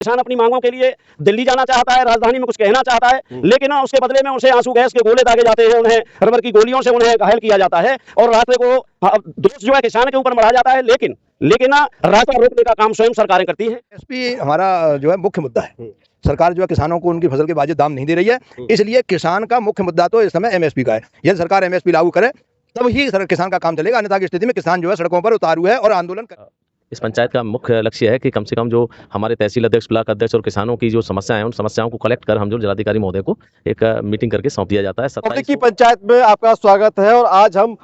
किसान अपनी मांगों के लिए दिल्ली जाना चाहता है, राजधानी में कुछ कहना चाहता है, लेकिन उसके बदले में उसे आंसू गैस के गोले दागे जाते हैं, उन्हें रबर की गोलियों से उन्हें घायल किया जाता है और रास्ते को दोष जो है किसान के ऊपर मढ़ा जाता है। लेकिन रास्ता रोकने का काम स्वयं सरकारें करती हैं। एमएसपी हमारा जो है मुख्य मुद्दा है। सरकार जो है किसानों को उनकी फसल के वाजिब दाम नहीं दे रही है, इसलिए किसान का मुख्य मुद्दा तो इस समय एमएसपी का है। यदि सरकार एमएसपी लागू करे तब ही किसान का काम चलेगा, अन्यथा की स्थिति में किसान जो है सड़कों पर उतारू है और आंदोलन कर। इस पंचायत का मुख्य लक्ष्य है कि कम से कम जो हमारे तहसील अध्यक्ष, ब्लॉक अध्यक्ष और किसानों की जो समस्याएं हैं, उन समस्याओं को कलेक्ट कर हम जो जिलाधिकारी महोदय को एक मीटिंग करके सौंप दिया जाता है। 27 की पंचायत में आपका स्वागत है और आज हम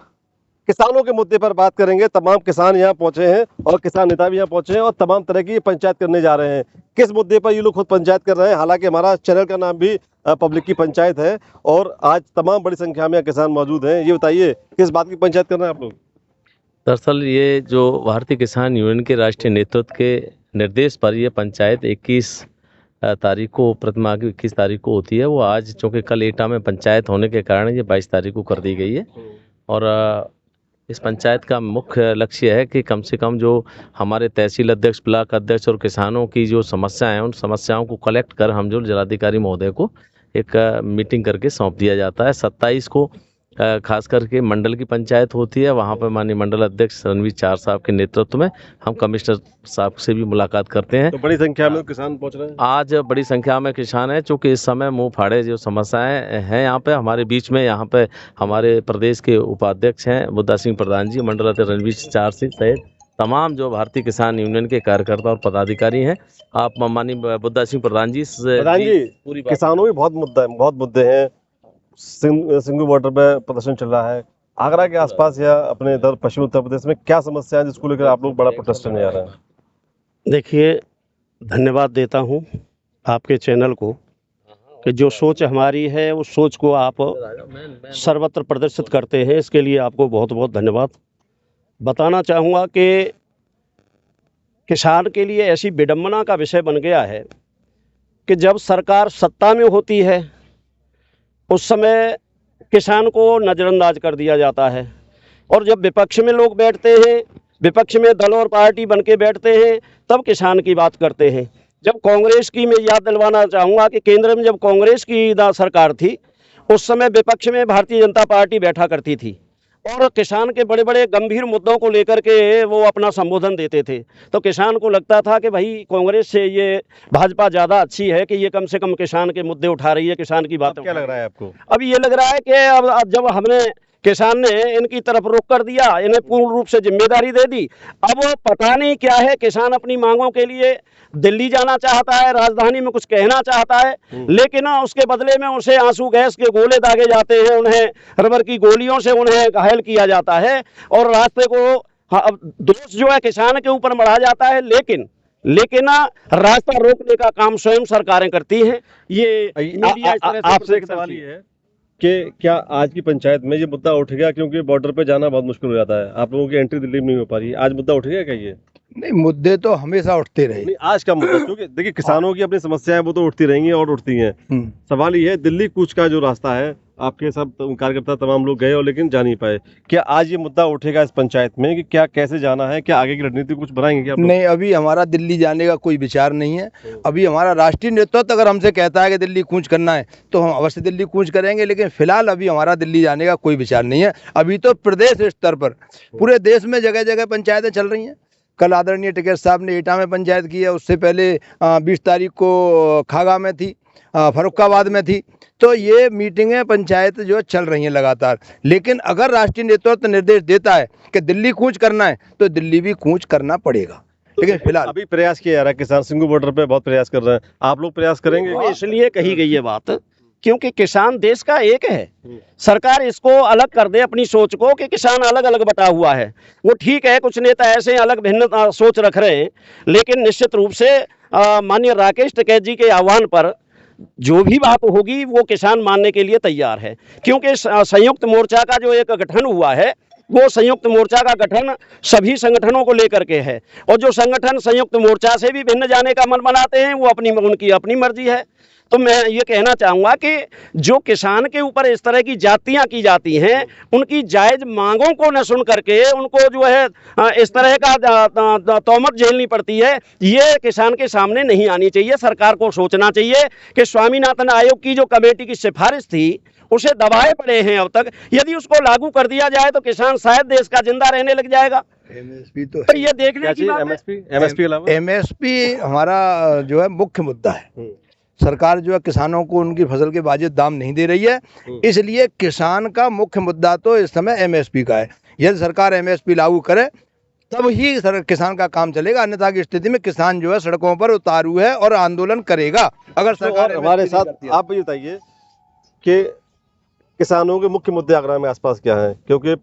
किसानों के मुद्दे पर बात करेंगे। तमाम किसान यहाँ पहुंचे हैं और किसान नेता भी यहाँ पहुंचे हैं और तमाम तरह की पंचायत करने जा रहे हैं। किस मुद्दे पर ये लोग खुद पंचायत कर रहे हैं, हालांकि हमारा चैनल का नाम भी पब्लिक की पंचायत है और आज तमाम बड़ी संख्या में किसान मौजूद हैं। ये बताइए किस बात की पंचायत कर रहे हैं आप लोग? दरअसल ये जो भारतीय किसान यूनियन के राष्ट्रीय नेतृत्व के निर्देश पर ये पंचायत 21 तारीख को, प्रतिमाह की 21 तारीख को होती है। वो आज चूँकि कल एटा में पंचायत होने के कारण ये 22 तारीख को कर दी गई है। और इस पंचायत का मुख्य लक्ष्य है कि कम से कम जो हमारे तहसील अध्यक्ष, ब्लॉक अध्यक्ष और किसानों की जो समस्याएं हैं, उन समस्याओं को कलेक्ट कर हम जो जिलाधिकारी महोदय को एक मीटिंग करके सौंप दिया जाता है। 27 को खास करके मंडल की पंचायत होती है, वहाँ पर माननीय मंडल अध्यक्ष रणवीर चार साहब के नेतृत्व में हम कमिश्नर साहब से भी मुलाकात करते हैं। तो बड़ी संख्या में किसान पहुँच रहे हैं आज, बड़ी संख्या में किसान हैं, चूँकि इस समय मुँह फाड़े जो समस्याएं हैं यहाँ पे हमारे बीच में। यहाँ पे हमारे प्रदेश के उपाध्यक्ष हैं बुद्धा सिंह प्रधान जी, मंडल अध्यक्ष रणवीर चार सिंह सहित तमाम जो भारतीय किसान यूनियन के कार्यकर्ता और पदाधिकारी हैं। आप माननीय बुद्धा सिंह प्रधान जी पूरी किसानों में बहुत मुद्दे हैं। सिंगू बॉर्डर पे प्रदर्शन चल रहा है, आगरा के आसपास या अपने इधर पश्चिमी उत्तर प्रदेश में क्या समस्या है जिसको लेकर आप लोग बड़ा प्रोटेस्ट करने जा रहे हैं? देखिए, धन्यवाद देता हूं आपके चैनल को कि जो सोच हमारी है उस सोच को आप सर्वत्र प्रदर्शित करते हैं, इसके लिए आपको बहुत बहुत धन्यवाद। बताना चाहूँगा कि किसान के लिए ऐसी विडंबना का विषय बन गया है कि जब सरकार सत्ता में होती है उस समय किसान को नज़रअंदाज कर दिया जाता है और जब विपक्ष में लोग बैठते हैं, विपक्ष में दल और पार्टी बन के बैठते हैं, तब किसान की बात करते हैं। जब कांग्रेस की, मैं याद दिलवाना चाहूँगा कि केंद्र में जब कांग्रेस की सरकार थी उस समय विपक्ष में भारतीय जनता पार्टी बैठा करती थी और किसान के बड़े बड़े गंभीर मुद्दों को लेकर के वो अपना संबोधन देते थे। तो किसान को लगता था कि भाई कांग्रेस से ये भाजपा ज़्यादा अच्छी है कि ये कम से कम किसान के मुद्दे उठा रही है, किसान की बात। क्या लग रहा है आपको? अब ये लग रहा है कि अब जब हमने किसान ने इनकी तरफ रुख कर दिया, इन्हें पूर्ण रूप से जिम्मेदारी दे दी, अब पता नहीं क्या है। किसान अपनी मांगों के लिए दिल्ली जाना चाहता है, राजधानी में कुछ कहना चाहता है, लेकिन उसके बदले में उसे आंसू गैस के गोले दागे जाते हैं, उन्हें रबर की गोलियों से उन्हें घायल किया जाता है और रास्ते को दोष जो है किसान के ऊपर मढ़ा जाता है। लेकिन रास्ता रोकने का काम स्वयं सरकारें करती हैं। ये आपसे एक सवाल ये है कि क्या आज की पंचायत में ये मुद्दा उठेगा, क्योंकि बॉर्डर पे जाना बहुत मुश्किल हो जाता है, आप लोगों की एंट्री दिल्ली में नहीं हो पा रही है, आज मुद्दा उठेगा क्या? ये नहीं, मुद्दे तो हमेशा उठते रहे। नहीं, आज का मुद्दा, क्योंकि देखिए किसानों की अपनी समस्याएं वो तो उठती रहेंगी और उठती हैं। सवाल ये है, दिल्ली कूच का जो रास्ता है, आपके सब कार्यकर्ता तमाम लोग गए और लेकिन जा नहीं पाए, क्या आज ये मुद्दा उठेगा इस पंचायत में कि क्या कैसे जाना है, क्या आगे की रणनीति कुछ बनाएंगे क्या? नहीं, अभी हमारा दिल्ली जाने का कोई विचार नहीं है। अभी हमारा राष्ट्रीय नेतृत्व अगर हमसे कहता है कि दिल्ली कूच करना है तो हम अवश्य दिल्ली कूच करेंगे, लेकिन फिलहाल अभी हमारा दिल्ली जाने का कोई विचार नहीं है। अभी तो प्रदेश स्तर पर पूरे देश में जगह जगह पंचायतें चल रही हैं। कल आदरणीय टिकैत साहब ने एटा में पंचायत की है, उससे पहले 20 तारीख को खागा में थी, फर्रुखाबाद में थी। तो ये मीटिंगें पंचायत जो चल रही हैं लगातार। लेकिन अगर राष्ट्रीय नेतृत्व निर्देश देता है कि दिल्ली कूच करना है तो दिल्ली भी कूच करना पड़ेगा। लेकिन फिलहाल अभी प्रयास किया जा रहा है, किसान सिंगू बॉर्डर पे बहुत प्रयास कर रहे हैं, आप लोग प्रयास करेंगे? इसलिए कही गई है बात क्योंकि किसान देश का एक है। सरकार इसको अलग कर दे अपनी सोच को कि किसान अलग अलग बटा हुआ है, वो ठीक है। कुछ नेता ऐसे अलग भिन्न सोच रख रहे हैं, लेकिन निश्चित रूप से माननीय राकेश टिकैत जी के आह्वान पर जो भी बात होगी वो किसान मानने के लिए तैयार है। क्योंकि संयुक्त मोर्चा का जो एक गठन हुआ है, वो संयुक्त मोर्चा का गठन सभी संगठनों को लेकर के है और जो संगठन संयुक्त मोर्चा से भी भिन्न जाने का मन बनाते हैं वो उनकी अपनी मर्जी है। तो मैं ये कहना चाहूँगा कि जो किसान के ऊपर इस तरह की जातियाँ की जाती हैं, उनकी जायज़ मांगों को न सुन करके उनको जो है इस तरह का तोहमत झेलनी पड़ती है, ये किसान के सामने नहीं आनी चाहिए। सरकार को सोचना चाहिए कि स्वामीनाथन आयोग की जो कमेटी की सिफारिश थी उसे दबाए पड़े हैं अब तक, यदि उसको लागू कर दिया जाए तो किसान शायद देश का जिंदा रहने लग जाएगा। एमएसपी तो तो ये देखने क्या की चीज बात है। एमएसपी के अलावा एमएसपी हमारा जो है मुख्य मुद्दा है। सरकार जो है किसानों को उनकी फसल के वाजिब दाम नहीं दे रही है, इसलिए किसान का मुख्य मुद्दा तो इस समय एमएसपी का है। यदि सरकार एमएसपी लागू करे तब ही किसान का काम चलेगा, अन्यथा की स्थिति में किसान जो है सड़कों पर उतारू है और आंदोलन करेगा। अगर तो सरकार और हमारे MSP नहीं साथ करती है। आप ये बताइए कि किसानों के मुख्य मुद्दे आगरा में आसपास क्या हैं, क्योंकि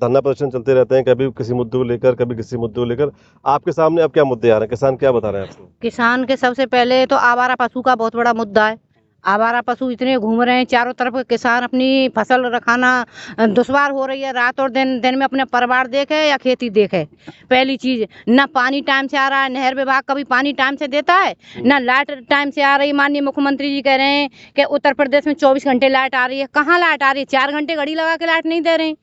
धरना प्रदर्शन चलते रहते हैं, कभी किसी मुद्दे को लेकर, कभी किसी मुद्दे को लेकर। आपके सामने अब क्या मुद्दे आ रहे हैं, किसान क्या बता रहे हैं आपको? किसान के सबसे पहले तो आवारा पशु का बहुत बड़ा मुद्दा है। आवारा पशु इतने घूम रहे हैं चारों तरफ, किसान अपनी फसल रखाना दुश्वार हो रही है। रात और दिन में अपने परिवार देखे या खेती देखे। पहली चीज़, ना पानी टाइम से आ रहा है, नहर विभाग कभी पानी टाइम से देता है, ना लाइट टाइम से आ रही। माननीय मुख्यमंत्री जी कह रहे हैं कि उत्तर प्रदेश में 24 घंटे लाइट आ रही है। कहाँ लाइट आ रही है? 4 घंटे घड़ी लगा के लाइट नहीं दे रहे हैं।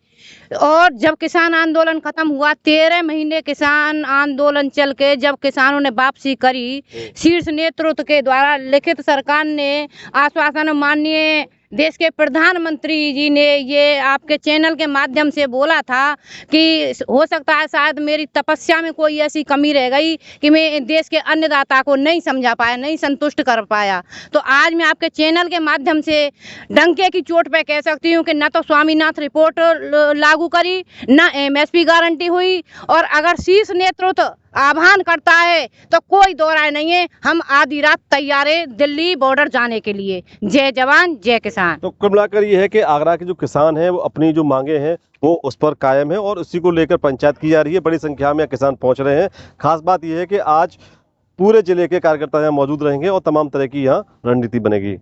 और जब किसान आंदोलन खत्म हुआ, 13 महीने किसान आंदोलन चल के जब किसानों ने वापसी करी, शीर्ष नेतृत्व के द्वारा लिखित सरकार ने आश्वासन, माननीय देश के प्रधानमंत्री जी ने ये आपके चैनल के माध्यम से बोला था कि हो सकता है शायद मेरी तपस्या में कोई ऐसी कमी रह गई कि मैं देश के अन्नदाता को नहीं समझा पाया, नहीं संतुष्ट कर पाया। तो आज मैं आपके चैनल के माध्यम से डंके की चोट पे कह सकती हूँ कि न तो स्वामीनाथन रिपोर्ट लागू करी, न एमएसपी गारंटी हुई, और अगर शीर्ष नेतृत्व आह्वान करता है तो कोई दो राय नहीं है, हम आधी रात तैयार है दिल्ली बॉर्डर जाने के लिए। जय जवान जय किसान। तो कुल मिलाकर ये है कि आगरा के जो किसान हैं वो अपनी जो मांगे हैं वो उस पर कायम है और उसी को लेकर पंचायत की जा रही है। बड़ी संख्या में किसान पहुंच रहे हैं। खास बात यह है कि आज पूरे जिले के कार्यकर्ता यहाँ मौजूद रहेंगे और तमाम तरह की यहाँ रणनीति बनेगी।